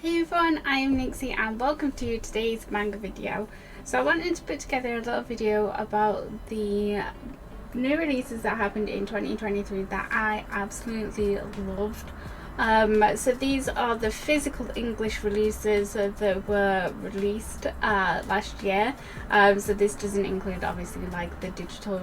Hey everyone, I am Nixie and welcome to today's manga video. So I wanted to put together a little video about the new releases that happened in 2023 that I absolutely loved. So these are the physical English releases that were released last year. So this doesn't include obviously like the digital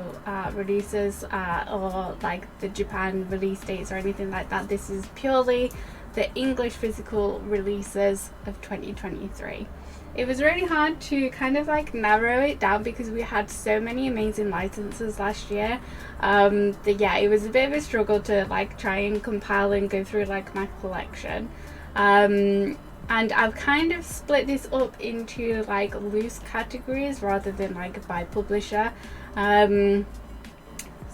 releases or like the Japan release dates or anything like that. This is purely the English physical releases of 2023. It was really hard to kind of like narrow it down because we had so many amazing licenses last year. Yeah, it was a bit of a struggle to like try and compile and go through like my collection. And I've kind of split this up into like loose categories rather than like by publisher.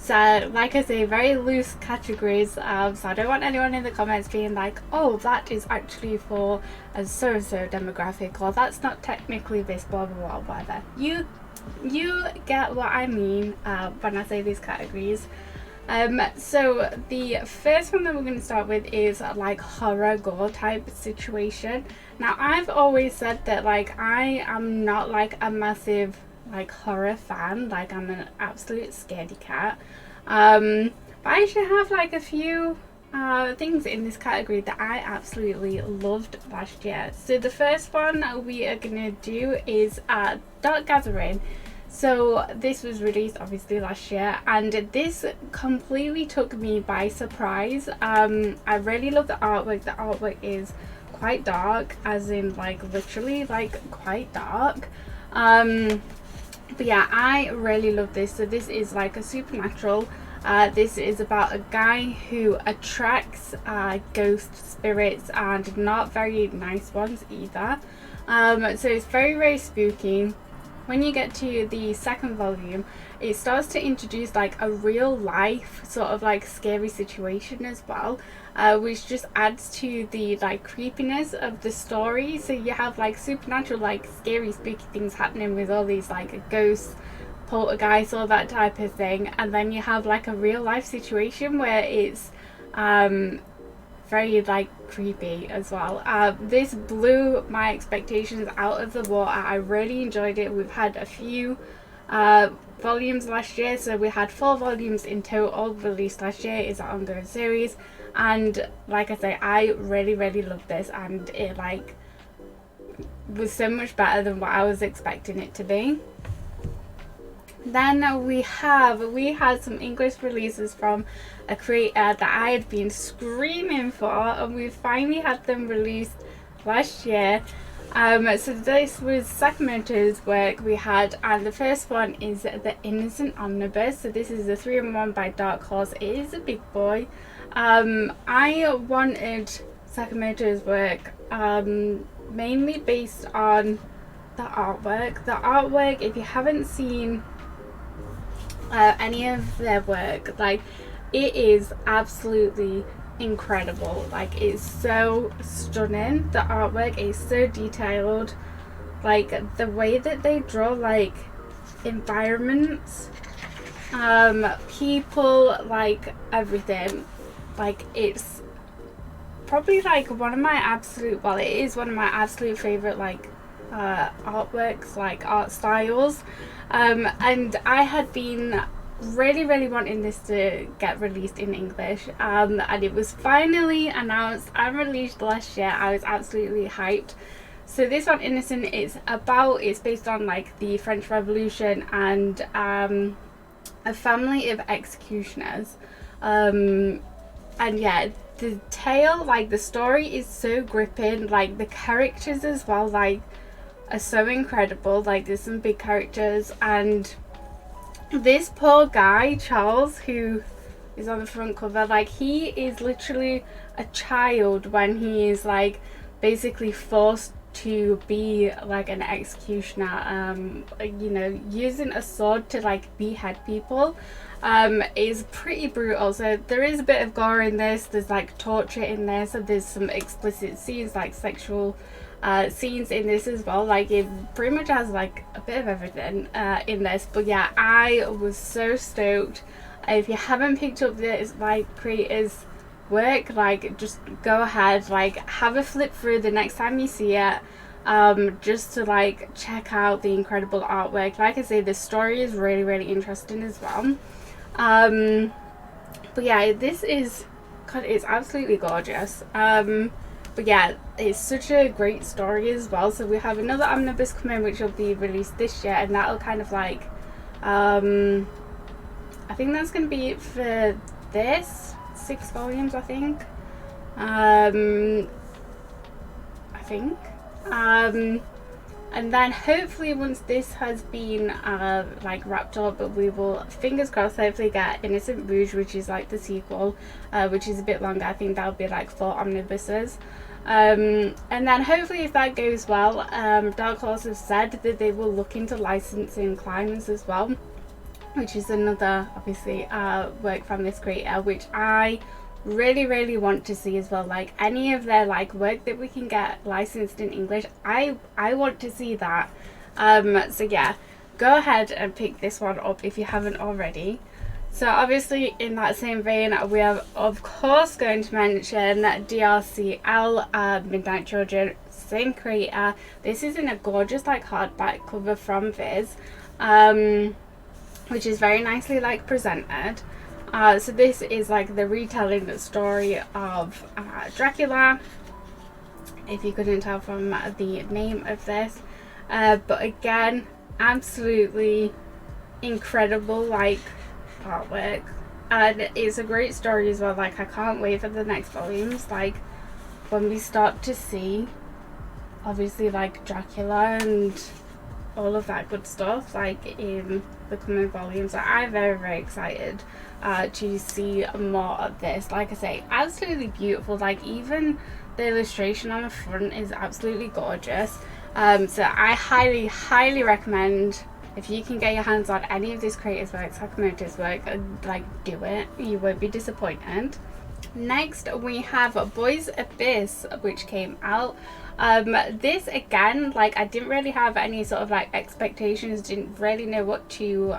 So, like I say, very loose categories. So I don't want anyone in the comments being like, oh, that is actually for a so-and-so demographic, or that's not technically this, blah, blah, blah, whatever. You get what I mean when I say these categories. So the first one that we're going to start with is like horror gore type situation. Now, I've always said that like I am not like a massive like horror fan, like I'm an absolute scaredy cat, but I actually have like a few things in this category that I absolutely loved last year. So the first one we are gonna do is Dark Gathering. So this was released obviously last year and this completely took me by surprise. I really love the artwork. The artwork is quite dark, as in like literally like quite dark. But yeah, I really love this. So this is like a supernatural. This is about a guy who attracts ghost spirits and not very nice ones either. So it's very, very spooky. When you get to the second volume, it starts to introduce like a real life sort of like scary situation as well, which just adds to the like creepiness of the story. So you have like supernatural, like scary spooky things happening with all these like ghosts, poltergeists, all that type of thing, and then you have like a real life situation where it's very like creepy as well. This blew my expectations out of the water. I really enjoyed it. We've had a few volumes last year, so we had 4 volumes in total released last year. It's an ongoing series, and like I say, I really loved this, and it like was so much better than what I was expecting it to be. Then we had some English releases from a creator that I had been screaming for, and we finally had them released last year. So this was Sakamoto's work we had, and the first one is The Innocent Omnibus. So this is a 3-in-1 by Dark Horse. It is a big boy. I wanted Sakamoto's work mainly based on the artwork. The artwork, if you haven't seen any of their work, like it is absolutely incredible. Like it's so stunning. The artwork is so detailed, like the way that they draw like environments, people, like everything. Like it's probably like one of my absolute, well, it is one of my absolute favorite like artworks, like art styles. And I had been really wanting this to get released in English, and it was finally announced and released last year. I was absolutely hyped. So this one, Innocent, it's based on like the French Revolution and a family of executioners, and yeah, the tale, like the story is so gripping, like the characters as well, like are so incredible. Like there's some big characters, and this poor guy Charles, who is on the front cover, like he is literally a child when he is like basically forced to be like an executioner, you know, using a sword to like behead people. Is pretty brutal. So there is a bit of gore in this, there's like torture in there, so there's some explicit scenes, like sexual scenes in this as well. Like it pretty much has like a bit of everything in this. But yeah, I was so stoked. If you haven't picked up this like creators work, like just go ahead, like have a flip through the next time you see it, just to like check out the incredible artwork. Like I say, the story is really, really interesting as well. But yeah, this is, God, it's absolutely gorgeous. But yeah, it's such a great story as well. So we have another omnibus coming, which will be released this year, and that'll kind of like, I think that's going to be it for this 6 volumes, I think. And then hopefully once this has been like wrapped up, we will, fingers crossed, hopefully get Innocent Rouge, which is like the sequel, which is a bit longer. I think that'll be like 4 omnibuses. And then hopefully, if that goes well, Dark Horse have said that they will look into licensing Climbers as well, which is another obviously work from this creator, which I really, really want to see as well. Like any of their like work that we can get licensed in English, I want to see that. So yeah, go ahead and pick this one up if you haven't already. So obviously in that same vein, we are of course going to mention DRCL, Midnight Children, same creator. This is in a gorgeous like hardback cover from Viz, which is very nicely like presented. So this is like the retelling the story of Dracula, if you couldn't tell from the name of this. But again, absolutely incredible like artwork, and it's a great story as well. Like I can't wait for the next volumes, like when we start to see obviously like Dracula and all of that good stuff like in the coming volumes. So I'm very, very excited to see more of this. Like I say, absolutely beautiful. Like even the illustration on the front is absolutely gorgeous. So I highly, highly recommend, if you can get your hands on any of this creator's work, Sakamoto's work, like do it. You won't be disappointed. Next we have Boys Abyss, which came out. This again, like I didn't really have any sort of like expectations, didn't really know what to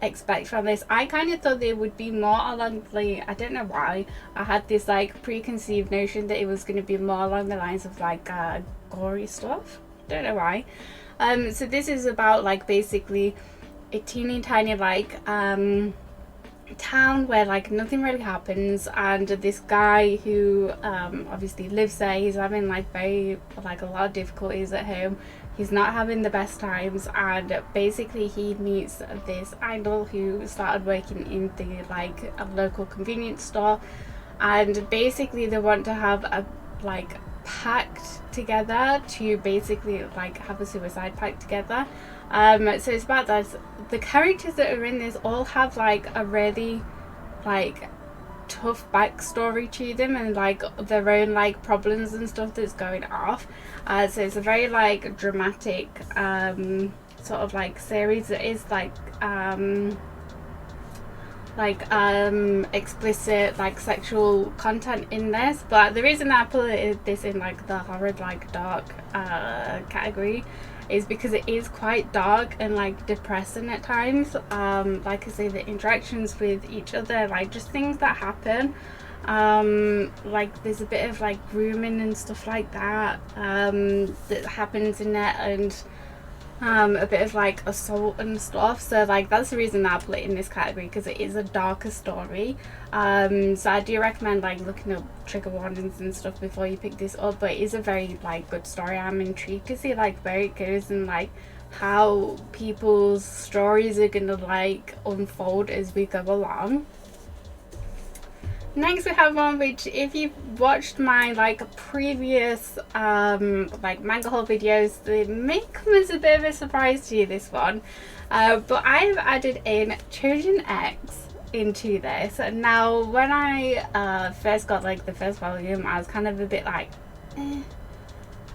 expect from this. I kind of thought they would be more along the, I don't know why, I had this like preconceived notion that it was going to be more along the lines of like gory stuff, don't know why. So this is about like basically a teeny tiny like town where like nothing really happens, and this guy who obviously lives there, he's having like a lot of difficulties at home. He's not having the best times, and basically he meets this idol who started working in the like a local convenience store, and basically they want to have a like pact together to basically like have a suicide pact together. So it's about that. The characters that are in this all have like a really like tough backstory to them, and like their own like problems and stuff that's going off. So it's a very like dramatic sort of like series that is like explicit like sexual content in this. But the reason that I put this in like the horror like dark category is because it is quite dark and like depressing at times. Like I say, the interactions with each other, like just things that happen, like there's a bit of like grooming and stuff like that that happens in it, and a bit of like assault and stuff. So like that's the reason that I put it in this category, because it is a darker story. So I do recommend like looking up trigger warnings and stuff before you pick this up, but it is a very like good story. I'm intrigued to see like where it goes and like how people's stories are gonna like unfold as we go along. Next we have one which, if you've watched my like previous like manga haul videos, it may come as a bit of a surprise to you, this one, but I've added in Children X into this. Now when I first got like the first volume, I was kind of a bit like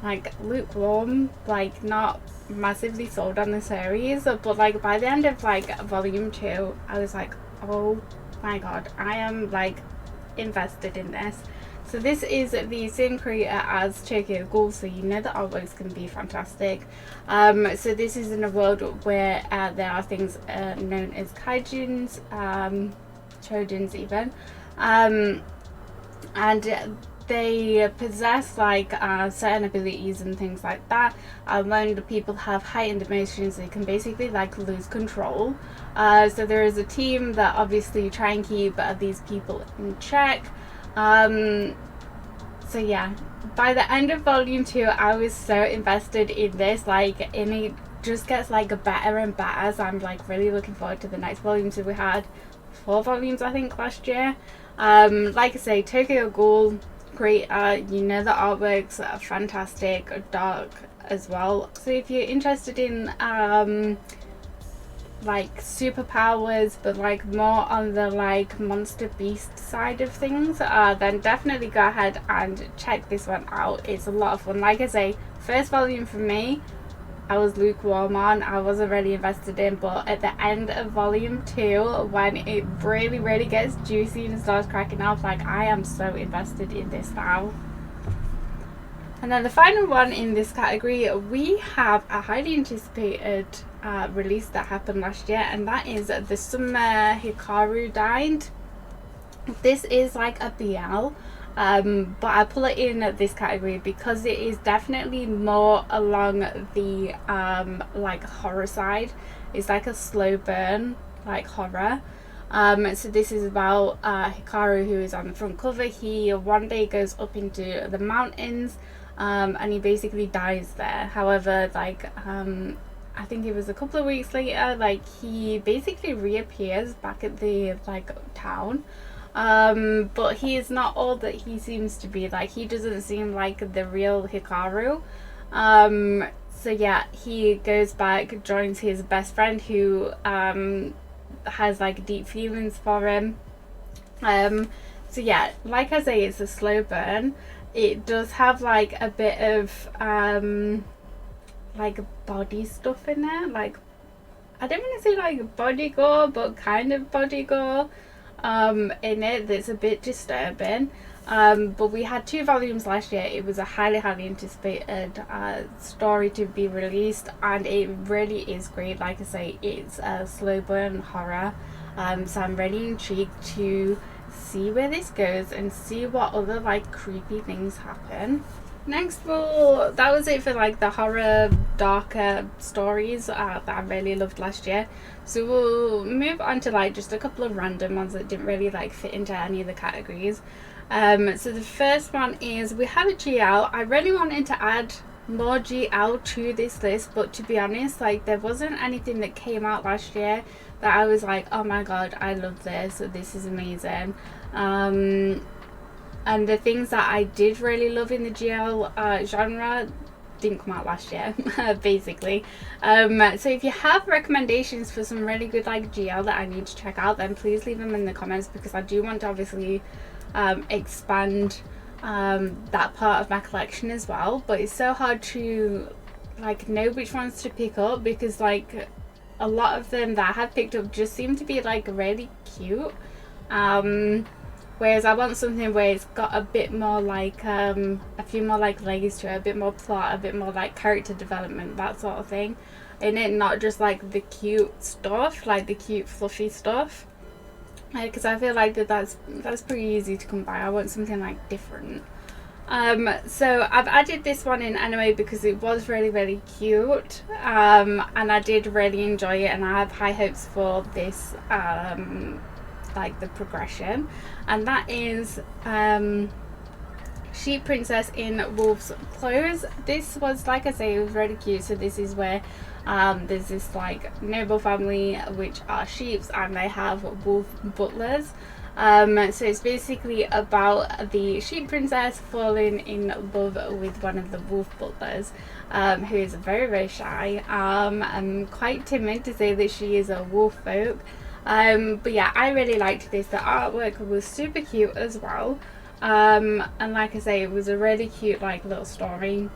like lukewarm, like not massively sold on the series, but like by the end of like volume 2 I was like, oh my god, I am like invested in this. So this is the same creator as Tokyo Ghoul, so you know the artwork's going to be fantastic. So this is in a world where there are things known as kaijuns, chojins even, and they possess like certain abilities and things like that. When the people have heightened emotions, they can basically like lose control. So there is a team that obviously try and keep these people in check. So yeah, by the end of volume 2, I was so invested in this, like, and it just gets like better and better. So I'm like really looking forward to the next volume. So we had 4 volumes, I think, last year. Like I say, Tokyo Ghoul, great. You know, the artworks are fantastic, dark as well. So if you're interested in like superpowers but like more on the like monster beast side of things, then definitely go ahead and check this one out. It's a lot of fun. Like I say, first volume for me, I was lukewarm on. I wasn't really invested in, but at the end of volume 2, when it really gets juicy and starts cracking up, like, I am so invested in this now. And then the final one in this category, we have a highly anticipated release that happened last year, and that is The Summer Hikaru Died. This is like a BL, but I pull it in this category because it is definitely more along the like horror side. It's like a slow burn like horror. So this is about Hikaru, who is on the front cover. He one day goes up into the mountains, and he basically dies there. However, like I think it was a couple of weeks later, like he basically reappears back at the like town. But he is not all that he seems to be. Like, he doesn't seem like the real Hikaru. So yeah, he goes back, joins his best friend who has like deep feelings for him. So yeah, like I say, it's a slow burn. It does have like a bit of like body stuff in it. Like, I don't want to say like body gore, but kind of body gore in it that's a bit disturbing. But we had 2 volumes last year. It was a highly anticipated story to be released, and it really is great. Like I say, it's a slow burn horror, so I'm really intrigued to see where this goes and see what other like creepy things happen. Next, well, that was it for like the horror darker stories that I really loved last year. So we'll move on to like just a couple of random ones that didn't really like fit into any of the categories. So the first one is, we have a GL. I really wanted to add more GL to this list, but to be honest, like, there wasn't anything that came out last year that I was like, oh my god, I love this, this is amazing. And the things that I did really love in the GL genre didn't come out last year, basically. So if you have recommendations for some really good like GL that I need to check out, then please leave them in the comments, because I do want to obviously expand that part of my collection as well. But it's so hard to like know which ones to pick up, because like a lot of them that I have picked up just seem to be like really cute. Whereas I want something where it's got a bit more like a few more like layers to it, a bit more plot, a bit more like character development, that sort of thing in it, not just like the cute stuff, like the cute fluffy stuff, because I feel like that's pretty easy to come by. I want something like different. So I've added this one in anyway because it was really cute, and I did really enjoy it, and I have high hopes for this like the progression, and that is Sheep Princess in Wolf's Clothes. This was, like I say, it was really cute. So this is where there's this like noble family which are sheeps, and they have wolf butlers. So it's basically about the sheep princess falling in love with one of the wolf butlers, who is very shy and quite timid, to say that she is a wolf folk. But yeah, I really liked this. The artwork was super cute as well, and like I say, it was a really cute like little story,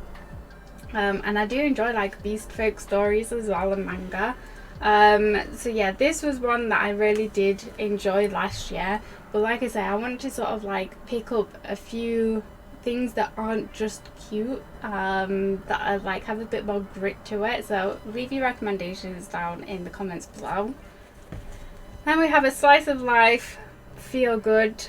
and I do enjoy like beast folk stories as well and manga. So yeah, this was one that I really did enjoy last year, but like I say, I wanted to sort of like pick up a few things that aren't just cute, that are like have a bit more grit to it. So leave your recommendations down in the comments below. Then we have a slice of life, feel good.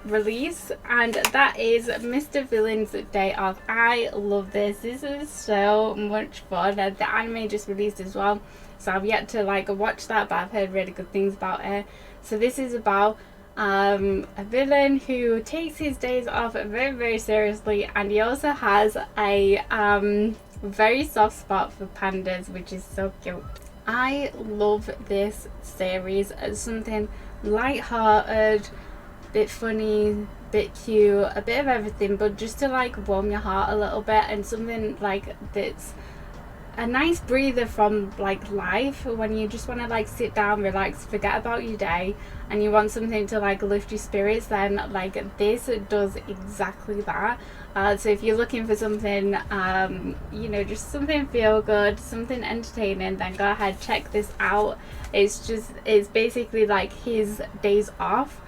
release, and that is Mr. Villain's Day Off. I love this. This is so much fun, and the anime just released as well, so I've yet to like watch that, but I've heard really good things about it. So this is about a villain who takes his days off very, very seriously, and he also has a very soft spot for pandas, which is so cute. I love this series as something light-hearted, bit funny, bit cute, a bit of everything, but just to like warm your heart a little bit, and something like that's a nice breather from like life when you just want to like sit down, relax, forget about your day, and you want something to like lift your spirits. Then like this does exactly that. So if you're looking for something you know, just something feel good, something entertaining, then go ahead, check this out. It's basically like his days off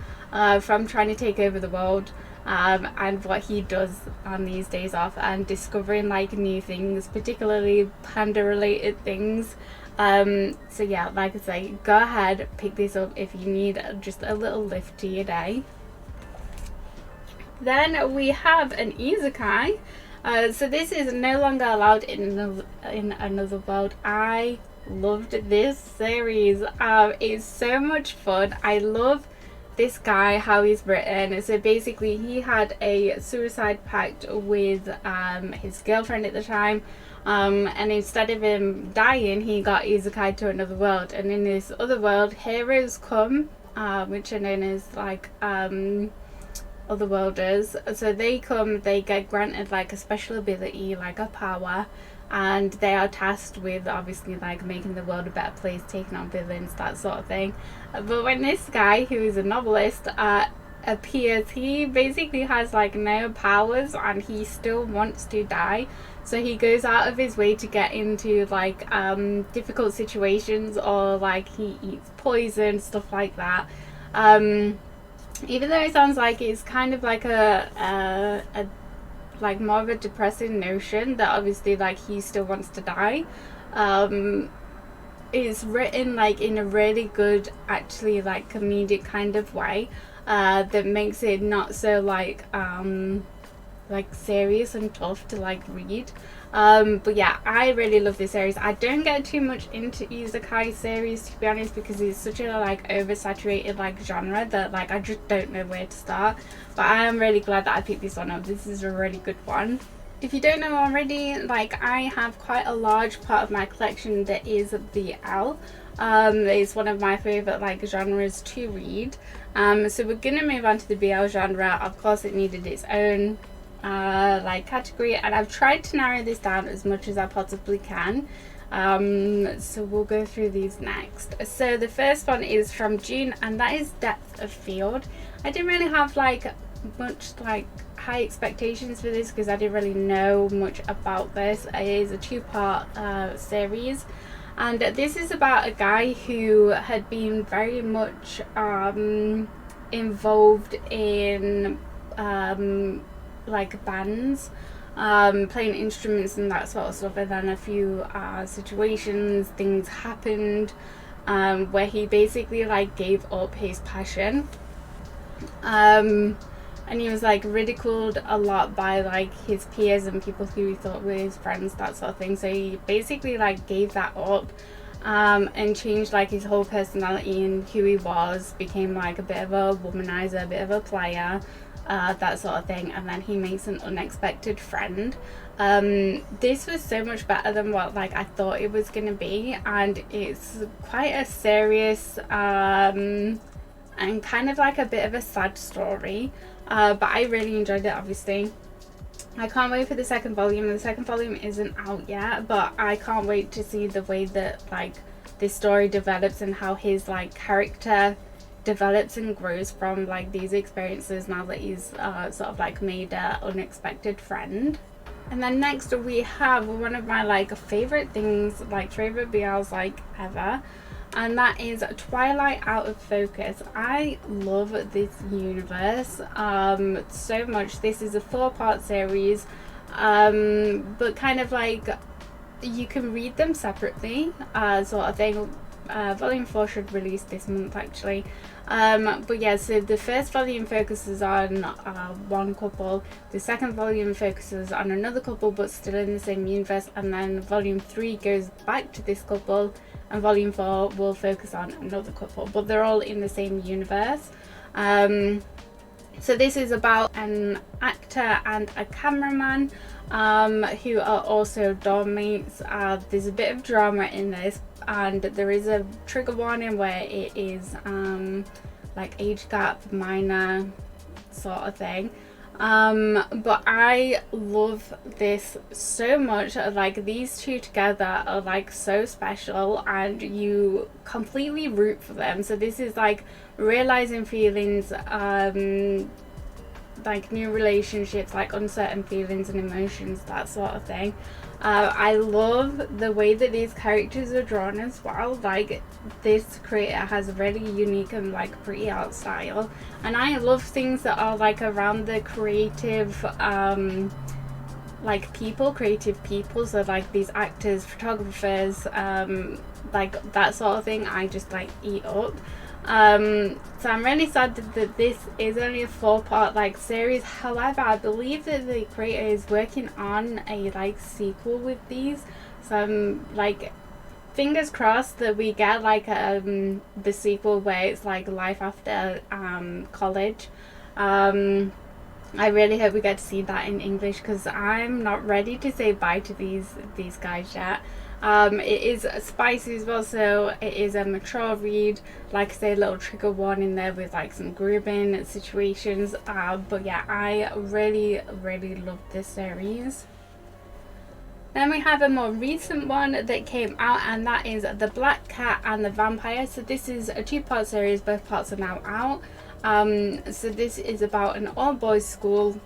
from trying to take over the world, and what he does on these days off, and discovering like new things, particularly panda related things. So yeah, like I say, go ahead, pick this up if you need just a little lift to your day. Then we have an isekai. So this is no longer allowed in another world. I loved this series. It's so much fun. I love this guy, how he's written. So basically he had a suicide pact with his girlfriend at the time, and instead of him dying, he got isekai to another world, and in this other world heroes come, which are known as like otherworlders. So they come, they get granted like a special ability, like a power, and they are tasked with obviously like making the world a better place, taking on villains, that sort of thing. But when this guy, who is a novelist, appears, he basically has like no powers, and he still wants to die. So he goes out of his way to get into like difficult situations, or like he eats poison, stuff like that. Even though it sounds like it's kind of like a like more of a depressing notion, that obviously like he still wants to die, it's written like in a really good, actually like comedic kind of way, that makes it not so like serious and tough to like read. But yeah, I really love this series. I don't get too much into isekai series, to be honest, because it's such a like oversaturated like genre that like I just don't know where to start. But I am really glad that I picked this one up. This is a really good one. If you don't know already, like I have quite a large part of my collection that is BL. It's one of my favorite like genres to read. So we're gonna move on to the BL genre. Of course, it needed its own like category, and I've tried to narrow this down as much as I possibly can. So we'll go through these next. So the first one is from June, and that is Depth of Field. I didn't really have like much like high expectations for this, because I didn't really know much about this. It is a two-part series, and this is about a guy who had been very much involved in like bands, playing instruments and that sort of stuff, and then a few situations, things happened where he basically like gave up his passion, and he was like ridiculed a lot by like his peers and people who he thought were his friends, that sort of thing. So he basically like gave that up, and changed like his whole personality and who he was, became like a bit of a womanizer, a bit of a player, that sort of thing. And then he makes an unexpected friend. This was so much better than what like I thought it was gonna be, and it's quite a serious and kind of like a bit of a sad story, but I really enjoyed it. Obviously, I can't wait for the second volume. The second volume isn't out yet, but I can't wait to see the way that like this story develops, and how his like character develops and grows from like these experiences, now that he's sort of like made a unexpected friend. And then next we have one of my like favorite things, like favorite BLs like ever, and that is Twilight Out of Focus. I love this universe so much. This is a 4-part series, but kind of like you can read them separately, sort of thing. volume 4 should release this month actually. But yeah, so the first volume focuses on one couple, the second volume focuses on another couple but still in the same universe, and then volume 3 goes back to this couple, and volume 4 will focus on another couple, but they're all in the same universe. So this is about an actor and a cameraman who are also dorm mates. There's a bit of drama in this, and there is a trigger warning where it is like age gap, minor sort of thing. But I love this so much. Like, these two together are like so special, and you completely root for them. So this is like realizing feelings, like new relationships, like uncertain feelings and emotions, that sort of thing. I love the way that these characters are drawn as well. Like, this creator has a really unique and like pretty art style, and I love things that are like around the creative like creative people, so like these actors, photographers, like that sort of thing. I just like eat up. So I'm really sad that this is only a 4-part like series. However, I believe that the creator is working on a like sequel with these, so I'm like fingers crossed that we get like the sequel where it's like life after college. I really hope we get to see that in English, because I'm not ready to say bye to these guys yet. It is spicy as well, so it is a mature read. Like I say, a little trigger warning there with like some grooming situations, but yeah, I really love this series. Then we have a more recent one that came out, and that is The Black Cat and the Vampire. So this is a 2-part series, both parts are now out. So this is about an all-boys school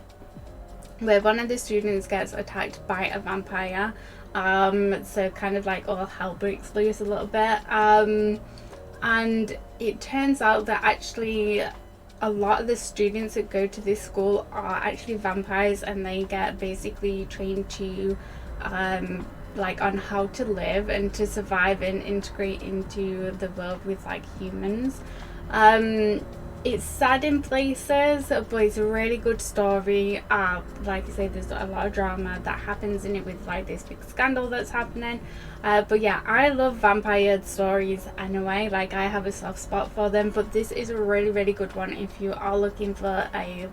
where one of the students gets attacked by a vampire. So kind of like all hell breaks loose a little bit, and it turns out that actually a lot of the students that go to this school are actually vampires, and they get basically trained to like on how to live and to survive and integrate into the world with like humans. It's sad in places, but it's a really good story. Like I say, there's a lot of drama that happens in it with like this big scandal that's happening. But yeah, I love vampire stories anyway. Like, I have a soft spot for them. But this is a really good one if you are looking for a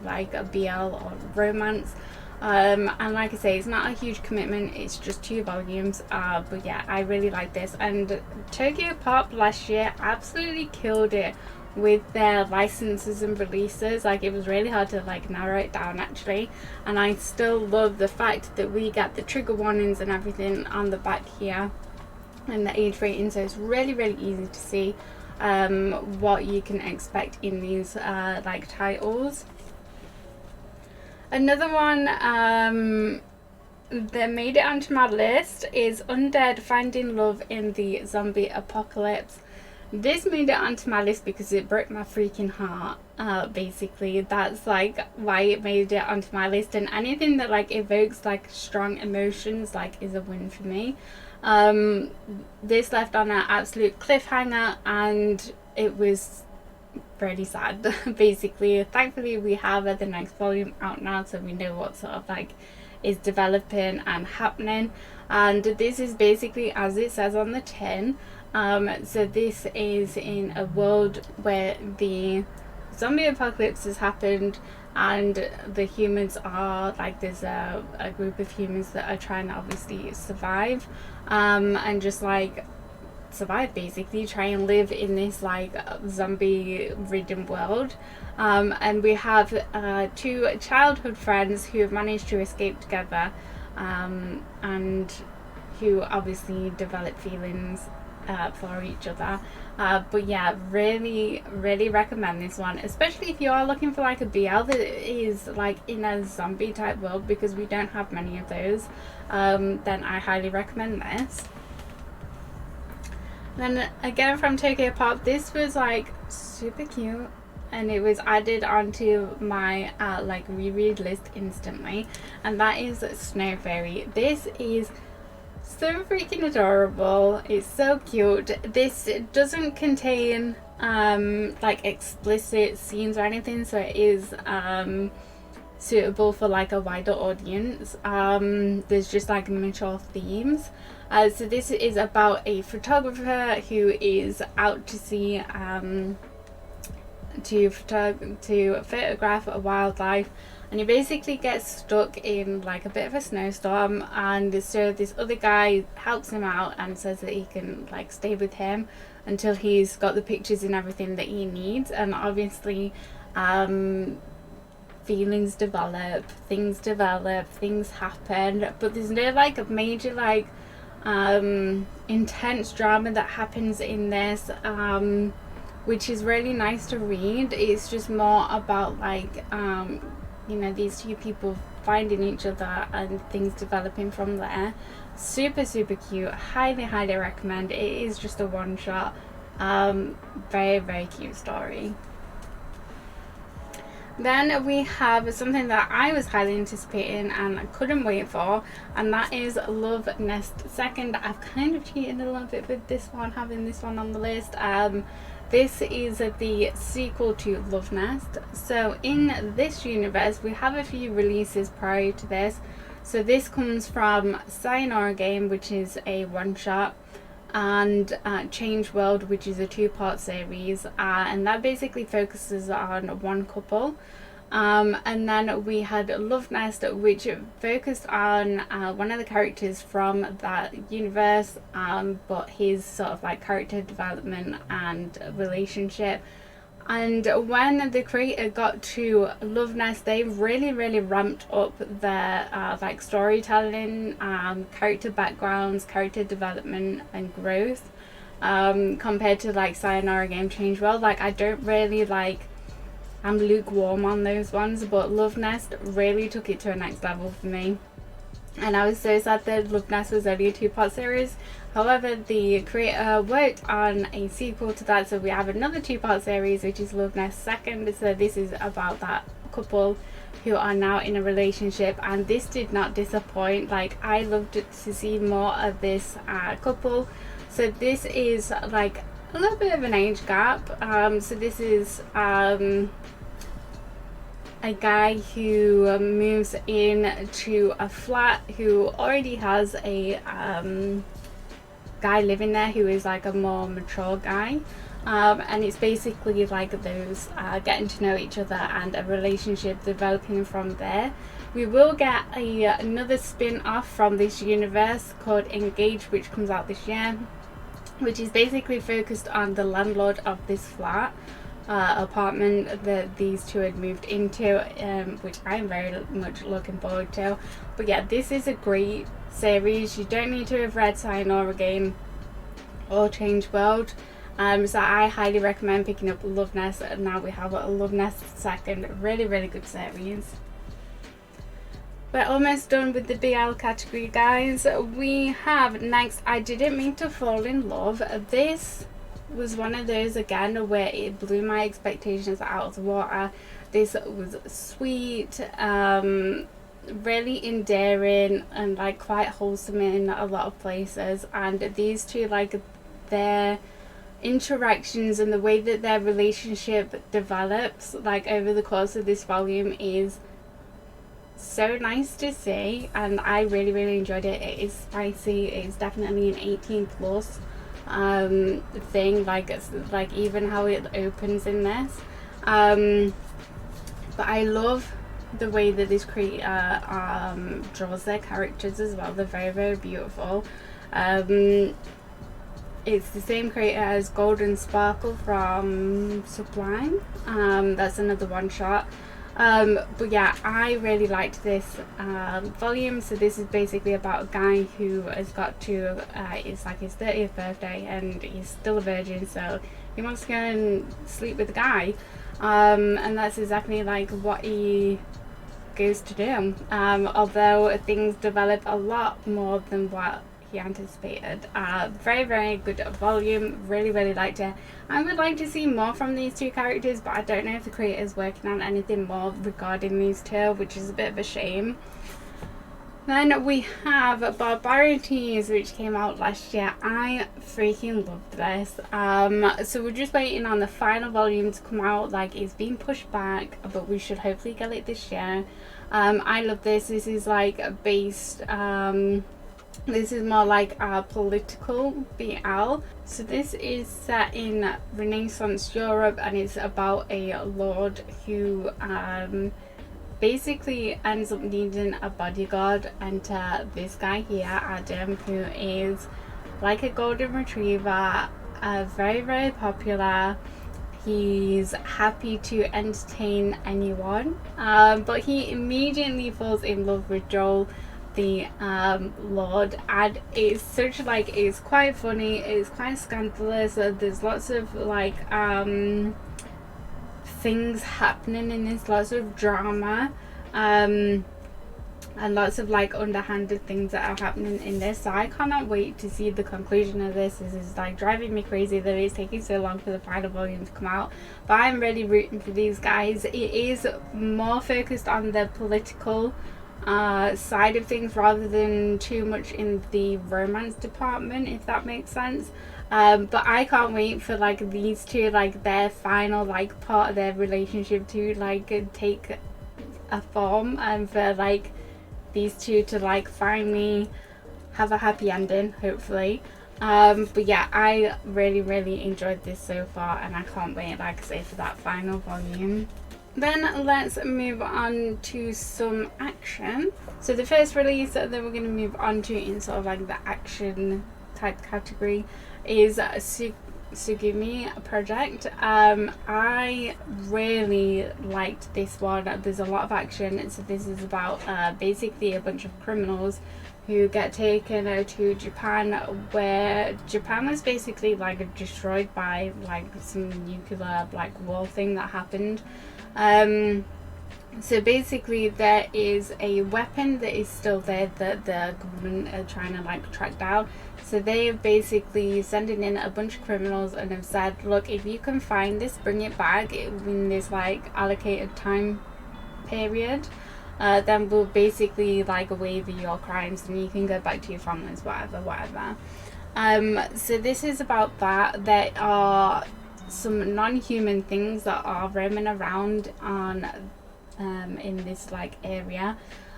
BL or romance. And like I say, it's not a huge commitment, it's just 2 volumes, but yeah, I really like this. And Tokyo Pop last year absolutely killed it with their licenses and releases. Like, it was really hard to like narrow it down actually, and I still love the fact that we get the trigger warnings and everything on the back here and the age rating, so it's really easy to see what you can expect in these like titles. Another one that made it onto my list is Undead Finding Love in the Zombie Apocalypse. This made it onto my list because it broke my freaking heart. Basically, that's like why it made it onto my list, and anything that like evokes like strong emotions like is a win for me. This left on an absolute cliffhanger, and it was really sad. Basically, thankfully we have the next volume out now, so we know what sort of like is developing and happening. And this is basically as it says on the tin. So this is in a world where the zombie apocalypse has happened, and the humans are like, there's a group of humans that are trying to obviously survive, and just like survive, basically try and live in this like zombie ridden world. And we have 2 childhood friends who have managed to escape together, and who obviously develop feelings for each other. But yeah, really recommend this one, especially if you are looking for like a BL that is like in a zombie type world, because we don't have many of those. Then I highly recommend this. Then again from Tokyo Pop, this was like super cute, and it was added onto my like reread list instantly, and that is Snow Fairy. This is So freaking adorable. It's so cute. This doesn't contain like explicit scenes or anything, so it is suitable for like a wider audience. There's just like mature themes. So this is about a photographer who is out to sea to photograph a wildlife, and he basically gets stuck in like a bit of a snowstorm, and so this other guy helps him out and says that he can like stay with him until he's got the pictures and everything that he needs. And obviously feelings develop, things happen, but there's no like major like intense drama that happens in this, which is really nice to read. It's just more about like you know, these two people finding each other and things developing from there. Super cute. Highly recommend. It is just a one shot. Very cute story. Then we have something that I was highly anticipating and I couldn't wait for, and that is Love Nest Second. I've kind of cheated a little bit with this one, having this one on the list. This is the sequel to Love Nest. So in this universe, we have a few releases prior to this. So this comes from Sayonara Game, which is a one-shot, and Change World, which is a two-part series, and that basically focuses on one couple. And then we had Love Nest, which focused on one of the characters from that universe, but his sort of like character development and relationship. And when the creator got to Love Nest, they really ramped up their like storytelling, character backgrounds, character development and growth, compared to like Sayonara Game, Change World. Like I don't really like, I'm lukewarm on those ones, but Love Nest really took it to a next level for me. And I was so sad that Love Nest was only a two-part series. However, the creator worked on a sequel to that, so we have another two-part series, which is Love Nest Second. So this is about that couple who are now in a relationship, and this did not disappoint. Like I loved to see more of this couple. So this is like a little bit of an age gap. So this is a guy who moves in to a flat who already has a guy living there who is like a more mature guy, and it's basically like those getting to know each other and a relationship developing from there. We will get another spin-off from this universe called Engage, which comes out this year, which is basically focused on the landlord of this flat apartment that these two had moved into, which I'm very much looking forward to. But yeah, this is a great series. You don't need to have read Sayonara Game or Change World, so I highly recommend picking up Love Nest. And now we have a Love Nest Second. Really good series. We're almost done with the BL category, guys. We have next I Didn't Mean to Fall in Love. This was one of those again where it blew my expectations out of the water. This was sweet, really endearing and like quite wholesome in a lot of places, and these two, like their interactions and the way that their relationship develops like over the course of this volume is so nice to see, and I really enjoyed it. It is spicy. It's definitely an 18 plus thing, like it's like even how it opens in this, but I love the way that this creator draws their characters as well. They're very beautiful. It's the same creator as Golden Sparkle from Sublime. That's another one shot. But yeah, I really liked this volume. So this is basically about a guy who has got to it's like his 30th birthday and he's still a virgin, so he wants to go and sleep with a guy, and that's exactly like what he goes to do, although things develop a lot more than what he anticipated. Very good volume. Really liked it. I would like to see more from these two characters, but I don't know if the creator is working on anything more regarding these two, which is a bit of a shame. Then we have Barbarities, which came out last year. I freaking loved this. So we're just waiting on the final volume to come out. Like, it's been pushed back, but we should hopefully get it this year. I love this. This is like based, this is more like a political BL. So this is set in Renaissance Europe, and it's about a lord who basically ends up needing a bodyguard. Enter this guy here, Adam, who is like a golden retriever, very, very popular. He's happy to entertain anyone, but he immediately falls in love with Joel, the lord, and it's such like, it's quite funny, it's quite scandalous. There's lots of like things happening in this, lots of drama, and lots of like underhanded things that are happening in this. So I cannot wait to see the conclusion of this. This is like driving me crazy that it's taking so long for the final volume to come out, but I'm really rooting for these guys. It is more focused on the political side of things rather than too much in the romance department, if that makes sense. But I can't wait for like these two, like their final like part of their relationship to like take a form, and for like these two to like finally have a happy ending, hopefully. But yeah, I really enjoyed this so far, and I can't wait, like I say, for that final volume. Then let's move on to some action. So the first release that we're going to move on to in sort of like the action type category is Sugimi Project. I really liked this one. There's a lot of action. So this is about basically a bunch of criminals who get taken to Japan, where Japan was basically like destroyed by like some nuclear like war thing that happened. So basically there is a weapon that is still there that the government are trying to like track down. So they're basically sending in a bunch of criminals and have said, look, if you can find this, bring it back in this like allocated time period, then we'll basically like waive your crimes and you can go back to your families, whatever. So this is about that. There are some non-human things that are roaming around on in this like area.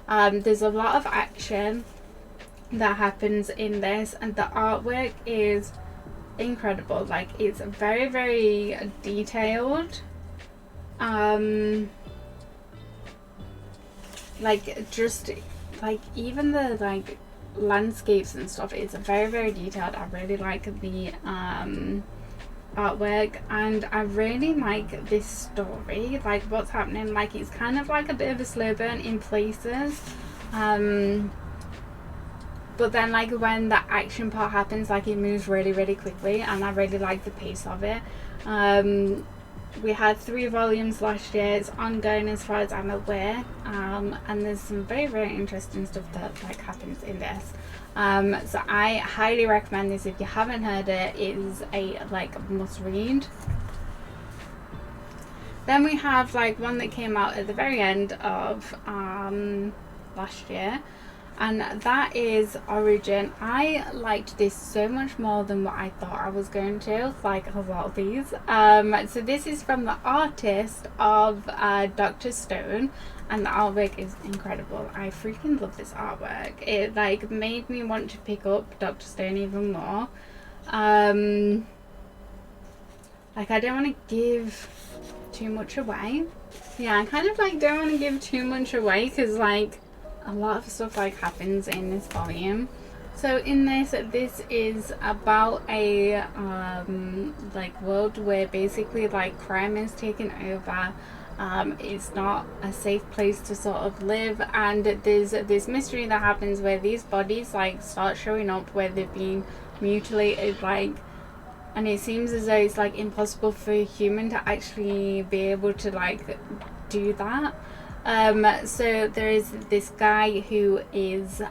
There's a lot of action that happens in this, and the artwork is incredible. Like, it's very detailed. Like, just like even the like landscapes and stuff, it's very detailed. I really like the artwork, and I really like this story, like what's happening. Like, it's kind of like a bit of a slow burn in places, but then like when the action part happens, like it moves really quickly, and I really like the pace of it. We had 3 volumes last year. It's ongoing as far as I'm aware, and there's some very interesting stuff that like happens in this. So I highly recommend this. If you haven't heard it, it is a like must read. Then we have like one that came out at the very end of last year, and that is Origin. I liked this so much more than what I thought I was going to, like a lot of these. So this is from the artist of Dr. Stone, and the artwork is incredible. I freaking love this artwork. It like made me want to pick up Dr. Stone even more. Like, I don't want to give too much away. Yeah, I kind of like don't want to give too much away, because like a lot of stuff like happens in this volume. So in this is about a like world where basically like crime is taken over. It's not a safe place to sort of live, and there's this mystery that happens where these bodies like start showing up where they've been mutilated, like, and it seems as though it's like impossible for a human to actually be able to like do that. So there is this guy who is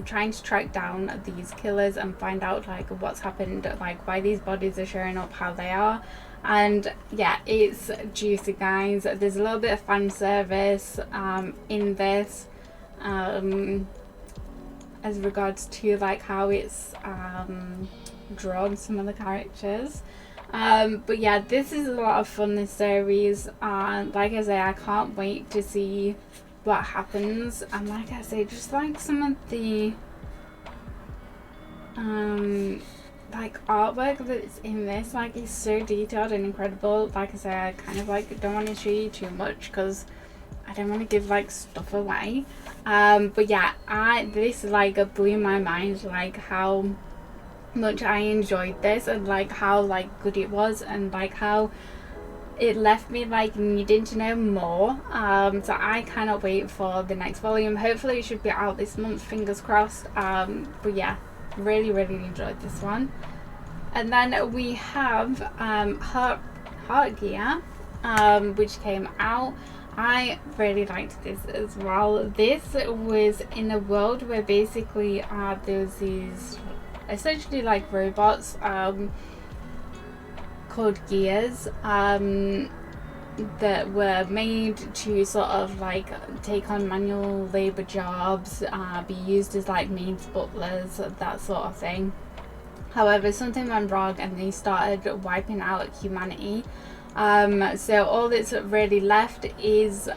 trying to track down these killers and find out like what's happened, like why these bodies are showing up how they are. And yeah, it's juicy, guys. There's a little bit of fan service in this. as regards to like how it's drawn some of the characters. But yeah, this is a lot of fun, this series. Like I say, I can't wait to see what happens. And like I say, just like some of the like artwork that's in this, like, is so detailed and incredible. Like I say, I kind of like don't want to show you too much because I don't want to give like stuff away. But yeah, this like blew my mind, like how much I enjoyed this, and like how like good it was, and like how it left me like needing to know more. So I cannot wait for the next volume. Hopefully it should be out this month, fingers crossed. But yeah, really enjoyed this one. And then we have Heart Gear, which came out. I really liked this as well. This was in a world where basically there was these essentially like robots called gears that were made to sort of like take on manual labor jobs, be used as like maids, butlers, that sort of thing. However, something went wrong and they started wiping out humanity. So all that's really left is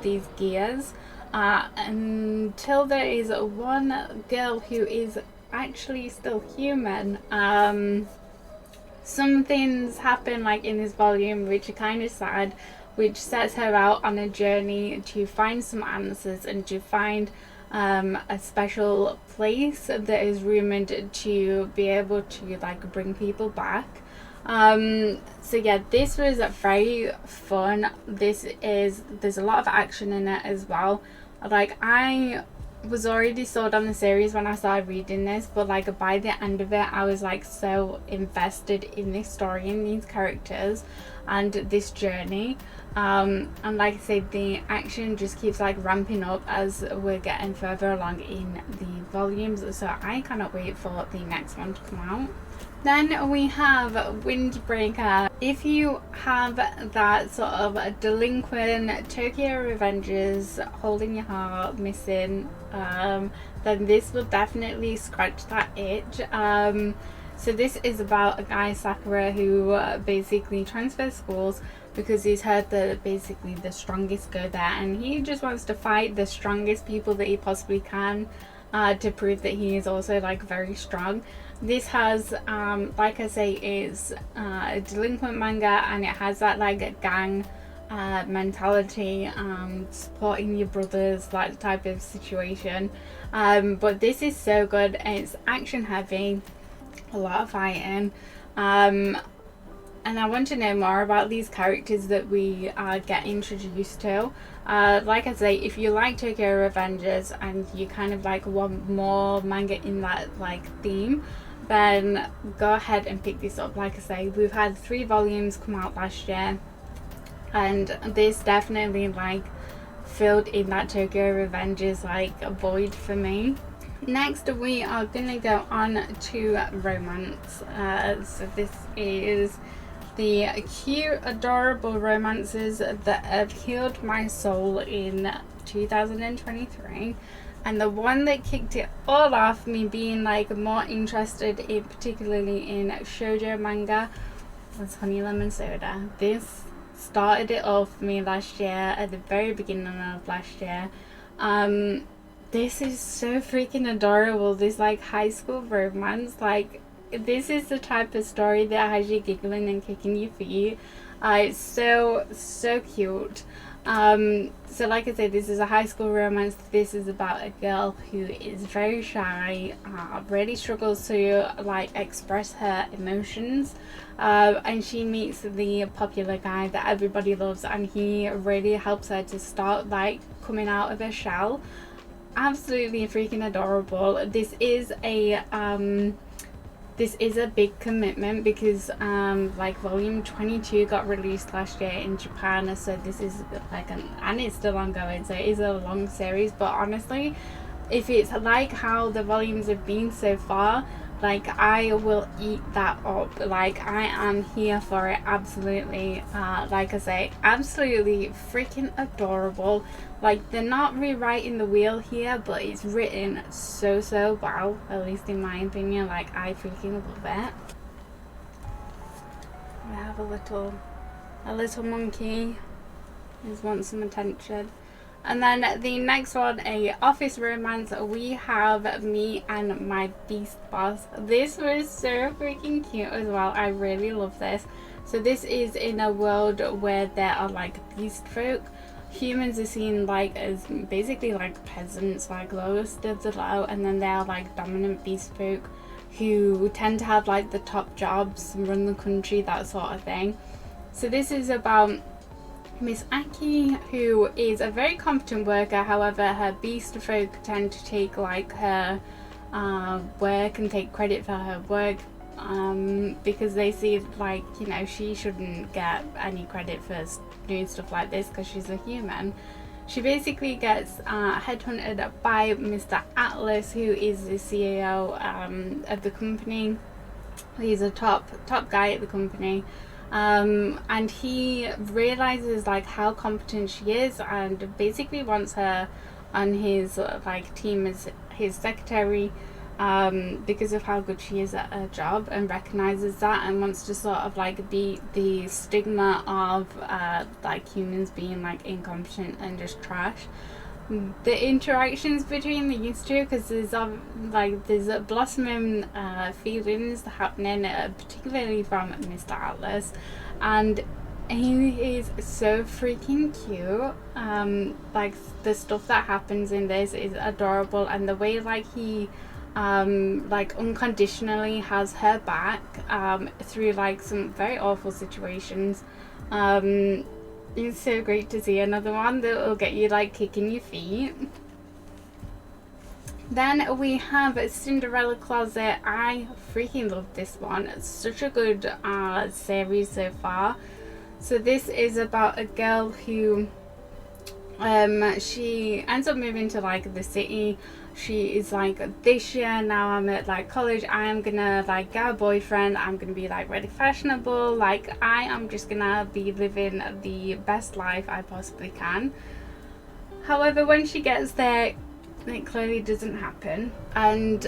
these gears, until there is one girl who is actually still human. Some things happen like in this volume which are kind of sad, which sets her out on a journey to find some answers and to find a special place that is rumored to be able to like bring people back. So yeah, this was very fun. There's a lot of action in it as well. Like, I was already sold on the series when I started reading this, but like by the end of it I was like so invested in this story and these characters and this journey. And like I said, the action just keeps like ramping up as we're getting further along in the volumes, so I cannot wait for the next one to come out. Then we have Windbreaker. If you have that sort of delinquent Tokyo Revengers holding your heart missing, then this will definitely scratch that itch. So this is about a guy, Sakura, who basically transfers schools because he's heard that basically the strongest go there, and he just wants to fight the strongest people that he possibly can to prove that he is also like very strong. This has like I say, is a delinquent manga, and it has that like gang mentality, supporting your brothers, like type of situation. But this is so good. It's action heavy, a lot of fighting, and I want to know more about these characters that we get introduced to. Like I say, if you like Tokyo Revengers and you kind of like want more manga in that like theme, then go ahead and pick this up. Like I say, we've had 3 volumes come out last year, and this definitely like filled in that Tokyo Revengers like void for me. Next we are gonna go on to romance. So this is the cute, adorable romances that have healed my soul in 2023. And the one that kicked it all off, me being like more interested in particularly in shoujo manga, was Honey Lemon Soda. This started it all for me last year, at the very beginning of last year. This is so freaking adorable, this like high school romance. Like, this is the type of story that has you giggling and kicking your feet. It's so cute. So like I said, this is a high school romance. This is about a girl who is very shy, really struggles to like express her emotions, and she meets the popular guy that everybody loves, and he really helps her to start like coming out of her shell. Absolutely freaking adorable. This is a big commitment because like volume 22 got released last year in Japan, so this is like and it's still ongoing, so it is a long series. But honestly, if it's like how the volumes have been so far, Like, I will eat that up. Like, I am here for it, absolutely. Like I say, absolutely freaking adorable. Like, they're not rewriting the wheel here, but it's written so well, at least in my opinion. Like, I freaking love it. We have a little monkey who wants some attention. And then the next one, a office romance, we have Me and My Beast Boss. This was so freaking cute as well. I really love this. So this is in a world where there are like beast folk. Humans are seen like as basically like peasants, like lowest of the low, and then there are like dominant beast folk who tend to have like the top jobs, run the country, that sort of thing. So this is about Miss Aki, who is a very competent worker. However, her beast folk tend to take like her work and take credit for her work, because they see like, you know, she shouldn't get any credit for doing stuff like this because she's a human. She basically gets headhunted by Mr. Atlas, who is the CEO of the company. He's a top guy at the company. And he realizes like how competent she is, and basically wants her on his like team as his secretary, because of how good she is at her job, and recognizes that and wants to sort of like beat the stigma of like humans being like incompetent and just trash. The interactions between these two, because there's blossoming feelings happening, particularly from Mr. Atlas, and he is so freaking cute. Like, the stuff that happens in this is adorable, and the way like he like unconditionally has her back through like some very awful situations. It's so great to see another one that will get you like kicking your feet. Then we have Cinderella Closet. I freaking love this one. It's such a good series so far. So this is about a girl who she ends up moving to like the city. She is like, this year now I'm at like college, I am gonna like get a boyfriend, I'm gonna be like really fashionable, like I am just gonna be living the best life I possibly can. However, when she gets there, it clearly doesn't happen, and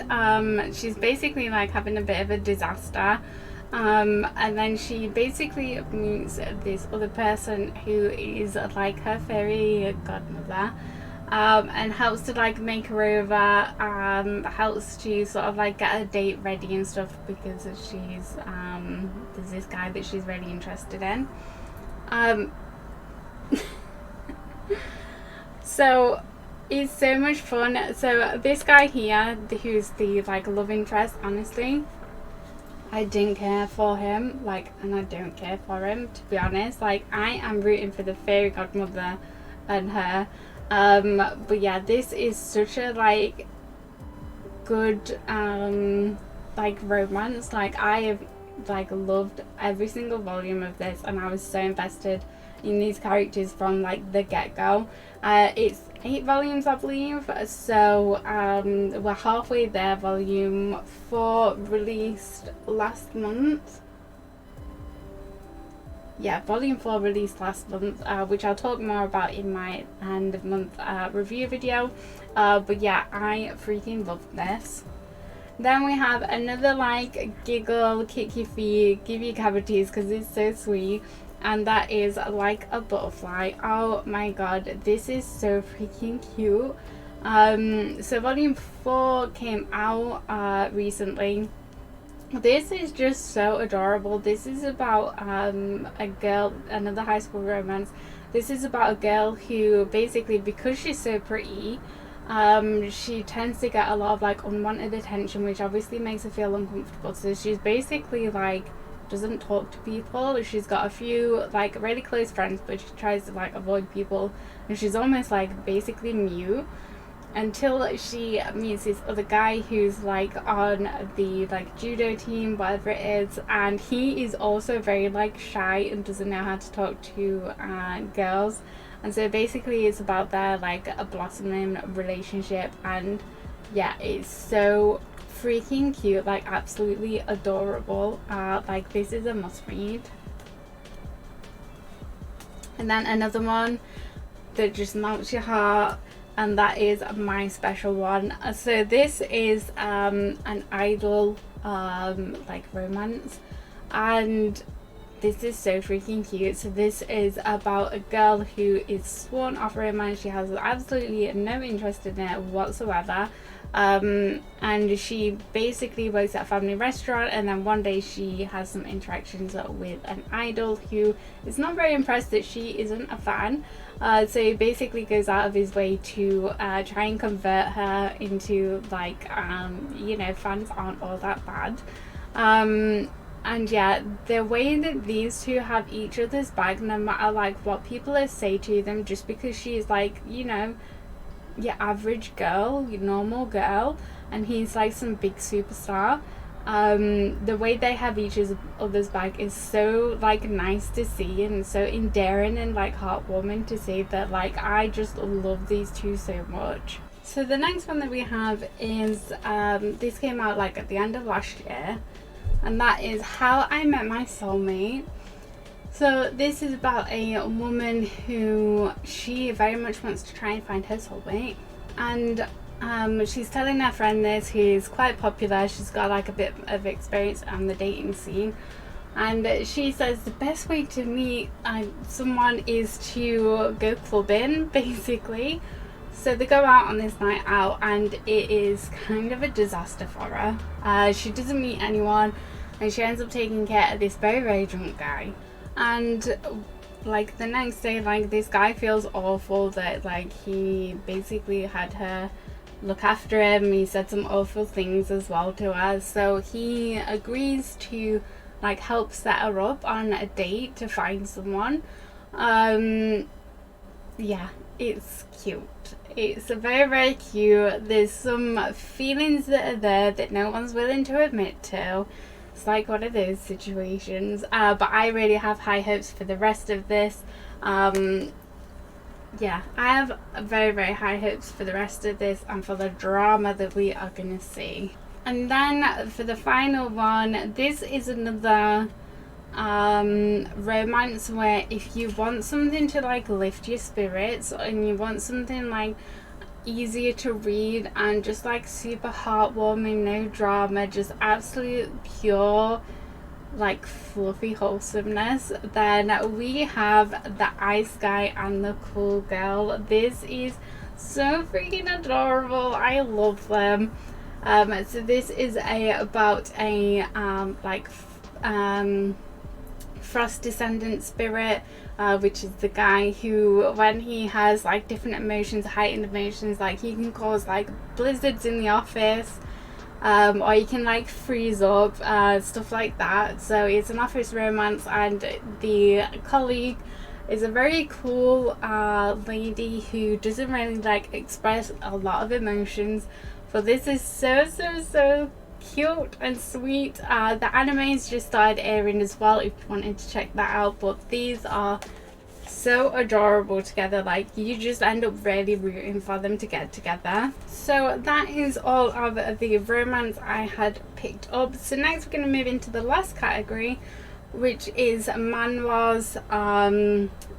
she's basically like having a bit of a disaster. And then she basically meets this other person who is like her fairy godmother, and helps to like make her over, helps to sort of like get a date ready and stuff, because she's there's this guy that she's really interested in. So it's so much fun. So this guy here, who's the like love interest, honestly, I didn't care for him, like, and I don't care for him, to be honest. Like, I am rooting for the fairy godmother and her. But yeah, this is such a like good like romance. Like, I have like loved every single volume of this, and I was so invested in these characters from like the get-go. It's 8 volumes, I believe, so we're halfway there. Volume 4 released last month. Yeah, volume 4 released last month, which I'll talk more about in my end of month review video. But yeah, I freaking love this. Then we have another like giggle, kick your feet, give you cavities, because it's so sweet, and that is Like a Butterfly. Oh my god, this is so freaking cute. So volume 4 came out recently. This is just so adorable. This is about a girl, another high school romance. This is about a girl who basically, because she's so pretty, she tends to get a lot of like unwanted attention, which obviously makes her feel uncomfortable. So she's basically like doesn't talk to people. She's got a few like really close friends, but she tries to like avoid people, and she's almost like basically mute, until she meets this other guy who's like on the like judo team, whatever it is, and he is also very like shy and doesn't know how to talk to girls. And so basically it's about their like a blossoming relationship, and yeah, it's so freaking cute, like absolutely adorable. Like this is a must read. And then another one that just melts your heart, and that is my special one. So this is an idol like romance, and this is so freaking cute. So this is about a girl who is sworn off romance. She has absolutely no interest in it whatsoever, and she basically works at a family restaurant, and then one day she has some interactions with an idol who is not very impressed that she isn't a fan. So he basically goes out of his way to try and convert her into like you know, fans aren't all that bad. And yeah, the way that these two have each other's back, no matter like what people say to them, just because she's like, you know, your average girl, your normal girl, and he's like some big superstar. The way they have each other's back is so like nice to see, and so endearing and like heartwarming to see that. Like I just love these two so much. So the next one that we have is this came out like at the end of last year, and that is How I Met My Soulmate. So this is about a woman who she very much wants to try and find her soulmate, and she's telling her friend this, who's quite popular. She's got like a bit of experience on the dating scene, and she says the best way to meet someone is to go clubbing, basically. So they go out on this night out, and it is kind of a disaster for her. She doesn't meet anyone, and she ends up taking care of this very, very drunk guy. And like the next day, like this guy feels awful that like he basically had her look after him. He said some awful things as well to her, so he agrees to like help set her up on a date to find someone. Yeah, it's cute. It's very, very cute. There's some feelings that are there that no one's willing to admit to. It's like one of those situations, but I really have high hopes for the rest of this. Yeah, I have very, very high hopes for the rest of this and for the drama that we are going to see. And then for the final one, this is another romance where if you want something to like lift your spirits, and you want something like easier to read and just like super heartwarming, no drama, just absolute pure like fluffy wholesomeness, then we have The Ice Guy and the Cool Girl. This is so freaking adorable. I love them. So this is about a frost descendant spirit, which is the guy who, when he has like different emotions, heightened emotions, like he can cause like blizzards in the office, or you can like freeze up, stuff like that. So it's an office romance, and the colleague is a very cool lady who doesn't really like express a lot of emotions. But this is so cute and sweet. The animes just started airing as well if you wanted to check that out, but these are so adorable together. Like you just end up really rooting for them to get together. So that is all of the romance I had picked up. So next we're going to move into the last category, which is manhwas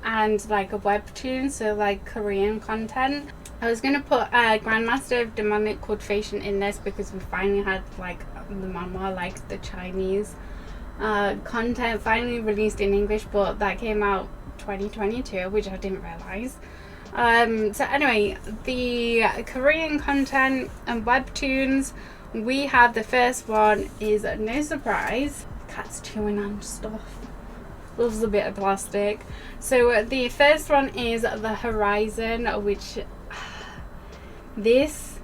and like a webtoon, so like Korean content. I was going to put Grandmaster of Demonic Cultivation in this because we finally had like the manhwa, like the Chinese content finally released in English, but that came out 2022, which I didn't realise. So anyway, the Korean content and webtoons, we have the first one is No Surprise. Cat's chewing on stuff. Loves a bit of plastic. So the first one is The Horizon, which this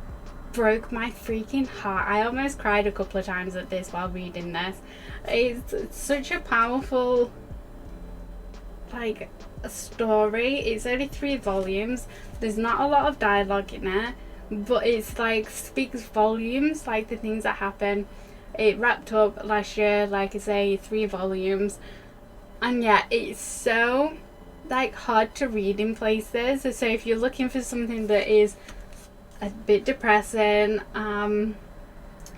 broke my freaking heart. I almost cried a couple of times at this while reading this. It's such a powerful like a story. It's only 3 volumes. There's not a lot of dialogue in it, but it's like speaks volumes, like the things that happen. It wrapped up last year, like I say, 3 volumes, and yeah, it's so like hard to read in places. So if you're looking for something that is a bit depressing,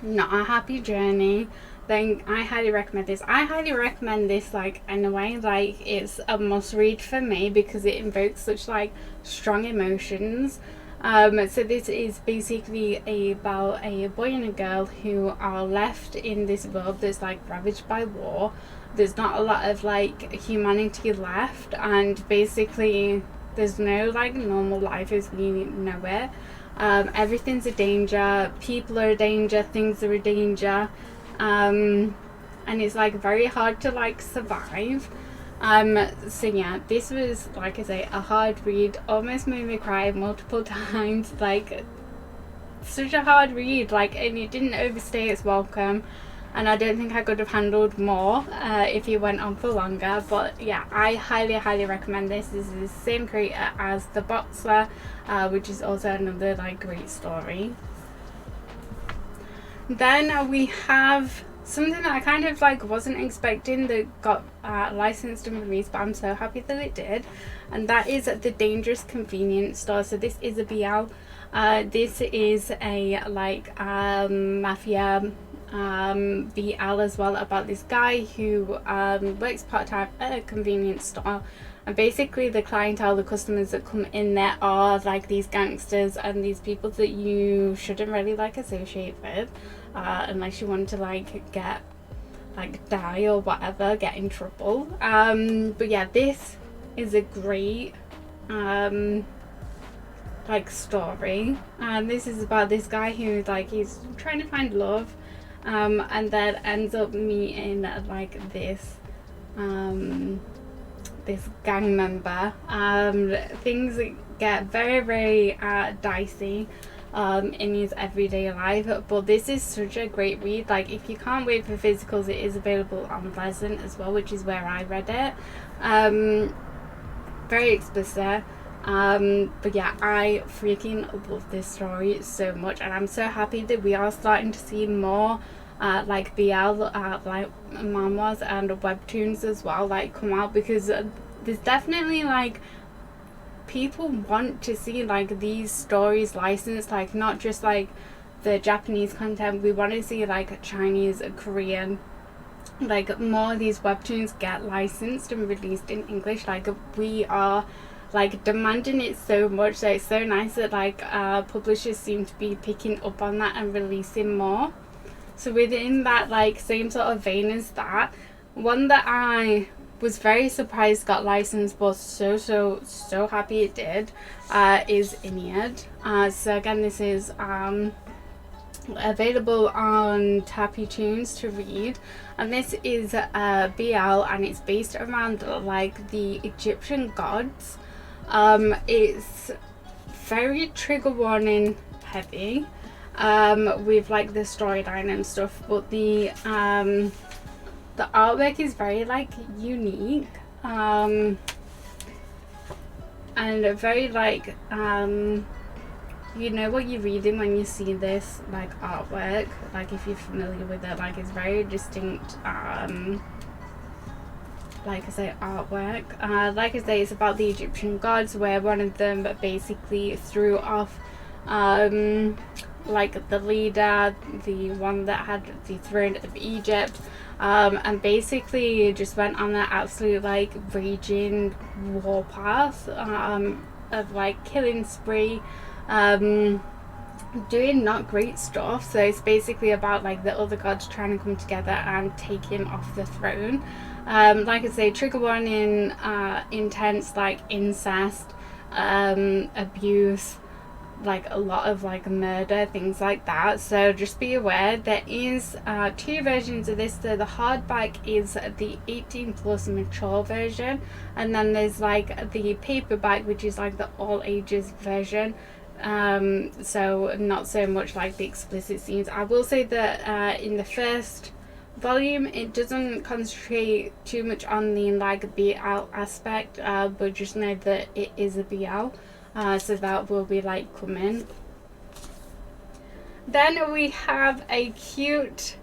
not a happy journey, then I highly recommend this. I highly recommend this, like, in a way, like, it's a must read for me because it invokes such, like, strong emotions. So this is basically about a boy and a girl who are left in this world that's, like, ravaged by war. There's not a lot of, like, humanity left, and basically there's no, like, normal life as we know it. Everything's a danger, people are a danger, things are a danger, and it's, like, very hard to, like, survive. So yeah, this was, like I say, a hard read, almost made me cry multiple times, like, such a hard read, like, and it didn't overstay its welcome, and I don't think I could have handled more if it went on for longer. But yeah, I highly recommend this. This is the same creator as The Boxer, which is also another, like, great story. Then we have something that I kind of, like, wasn't expecting that got licensed and released, but I'm so happy that it did, and that is The Dangerous Convenience Store. So this is a BL. This is a, like, mafia BL as well, about this guy who works part-time at a convenience store, and basically the clientele, the customers that come in there are, like, these gangsters and these people that you shouldn't really, like, associate with unless you want to, like, get, like, die or whatever, get in trouble. But yeah, this is a great like, story, and this is about this guy who, like, he's trying to find love, and then ends up meeting, like, this this gang member. Things get very dicey in his everyday life, but this is such a great read. Like, if you can't wait for physicals, it is available on Pleasant as well, which is where I read it. Very explicit, but yeah, I freaking love this story so much, and I'm so happy that we are starting to see more like BL, like manhwas and webtoons as well, like, come out, because there's definitely, like, people want to see, like, these stories licensed, like, not just, like, the Japanese content. We want to see, like, Chinese, Korean, like, more of these webtoons get licensed and released in English. Like, we are, like, demanding it so much, so it's so nice that, like, publishers seem to be picking up on that and releasing more. So within that, like, same sort of vein as that, one that I was very surprised got licensed, but so happy it did, is Iliad. So again, this is available on Tappy Tunes to read, and this is BL, and it's based around, like, the Egyptian gods. It's very trigger warning heavy, with, like, the storyline and stuff, but the artwork is very, like, unique, and very, like, you know what you're reading when you see this, like, artwork, like, if you're familiar with it, like, it's very distinct, like I say, artwork. Like I say, it's about the Egyptian gods, where one of them basically threw off like, the leader, the one that had the throne of Egypt, and basically just went on an absolute, like, raging warpath, of, like, killing spree, doing not great stuff. So it's basically about, like, the other gods trying to come together and take him off the throne. Like I say, trigger warning, intense, like, incest, abuse, like, a lot of, like, murder, things like that. So just be aware. There is 2 versions of this. So the hardback is the 18+ mature version, and then there's, like, the paperback, which is, like, the all ages version. So not so much, like, the explicit scenes. I will say that in the first volume, it doesn't concentrate too much on the, like, BL aspect, but just know that it is a BL. So that will be, like, coming. Then we have a cute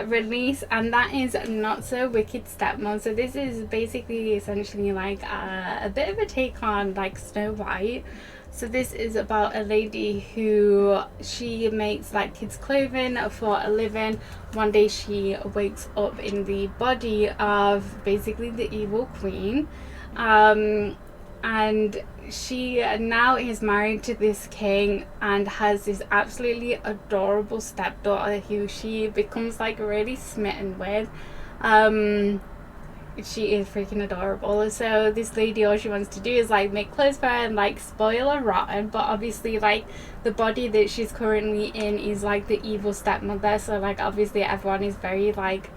release, and that is Not So Wicked Stepmom. So this is basically essentially, like, a bit of a take on, like, Snow White. So this is about a lady who she makes like kids clothing for a living. One day she wakes up in the body of basically the evil queen, and she now is married to this king and has this absolutely adorable stepdaughter who she becomes like really smitten with. She is freaking adorable. So this lady, all she wants to do is like make clothes for her and like spoil her rotten, but obviously like the body that she's currently in is like the evil stepmother, so like obviously everyone is very like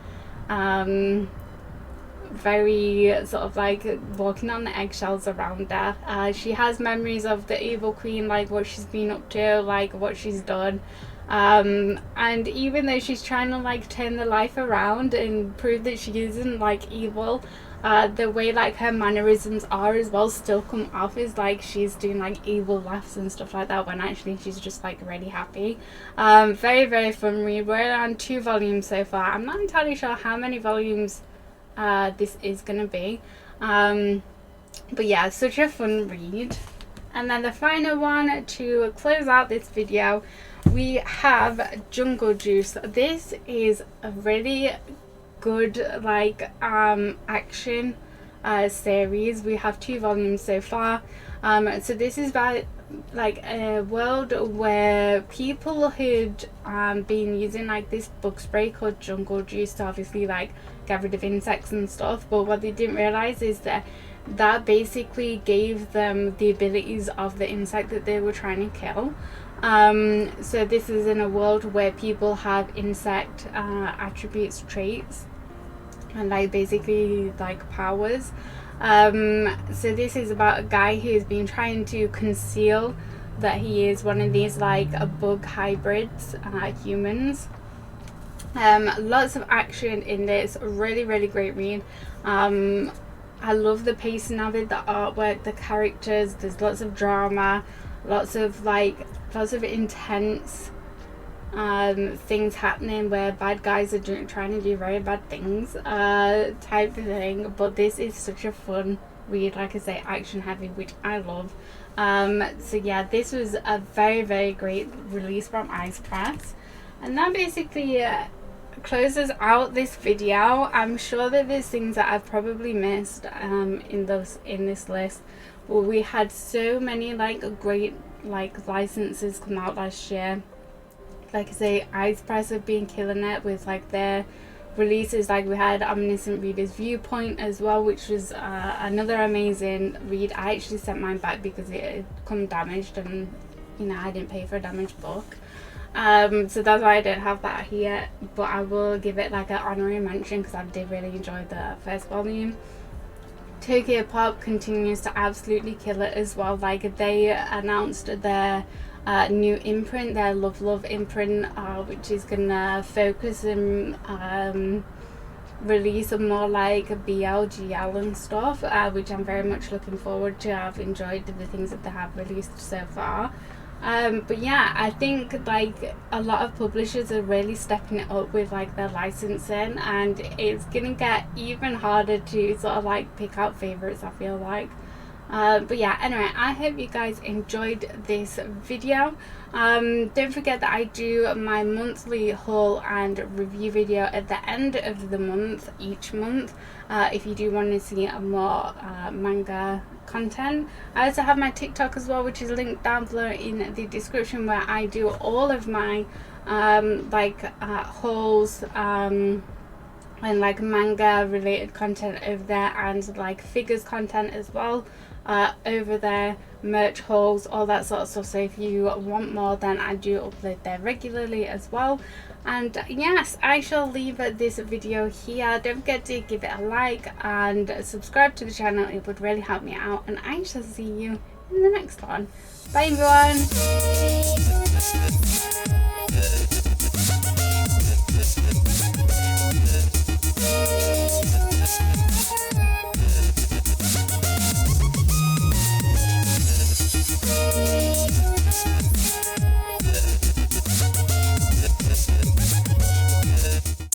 very sort of like walking on the eggshells around her. She has memories of the evil queen, like what she's been up to, like what she's done. And even though she's trying to like turn the life around and prove that she isn't like evil, the way like her mannerisms are as well still come off as like she's doing like evil laughs and stuff like that, when actually she's just like really happy. Very, very fun read. We're on 2 volumes so far. I'm not entirely sure how many volumes this is gonna be, but yeah, such a fun read. And then the final one to close out this video, we have Jungle Juice. This is a really good like action series. We have 2 volumes so far. So this is about like a world where people had been using like this bug spray called Jungle Juice to obviously like get rid of insects and stuff, but what they didn't realize is that basically gave them the abilities of the insect that they were trying to kill. So this is in a world where people have insect attributes, traits, and like basically like powers. So this is about a guy who's been trying to conceal that he is one of these like bug hybrids, humans. Lots of action in this, really, really great read. I love the pacing of it, the artwork, the characters. There's lots of drama, lots of intense things happening where bad guys are trying to do very bad things, type of thing. But this is such a fun read, like I say, action heavy, which I love. So yeah, this was a very, very great release from Ice Press, and that basically closes out this video. I'm sure that there's things that I've probably missed in this list, but we had so many like great like licenses come out last year. Like I say, Ice Press have been killing it with like their releases. Like we had Omniscient Reader's Viewpoint as well, which was another amazing read. I actually sent mine back because it had come damaged, and you know, I didn't pay for a damaged book. So that's why I don't have that here, but I will give it like an honorary mention because I did really enjoy the first volume. Tokyo Pop continues to absolutely kill it as well. Like they announced their new imprint, their Love imprint, which is gonna focus and release more like BLGL and stuff, which I'm very much looking forward to. I've enjoyed the things that they have released so far. But yeah, I think like a lot of publishers are really stepping it up with like their licensing, and it's gonna get even harder to sort of like pick out favorites, I feel like. But yeah, anyway, I hope you guys enjoyed this video. Don't forget that I do my monthly haul and review video at the end of the month, each month, if you do want to see more manga content. I also have my TikTok as well, which is linked down below in the description, where I do all of my hauls and like manga related content over there, and like figures content as well over there, merch hauls, all that sort of stuff. So if you want more, then I do upload there regularly as well. And yes, I shall leave this video here. Don't forget to give it a like and subscribe to the channel, it would really help me out, and I shall see you in the next one. Bye everyone.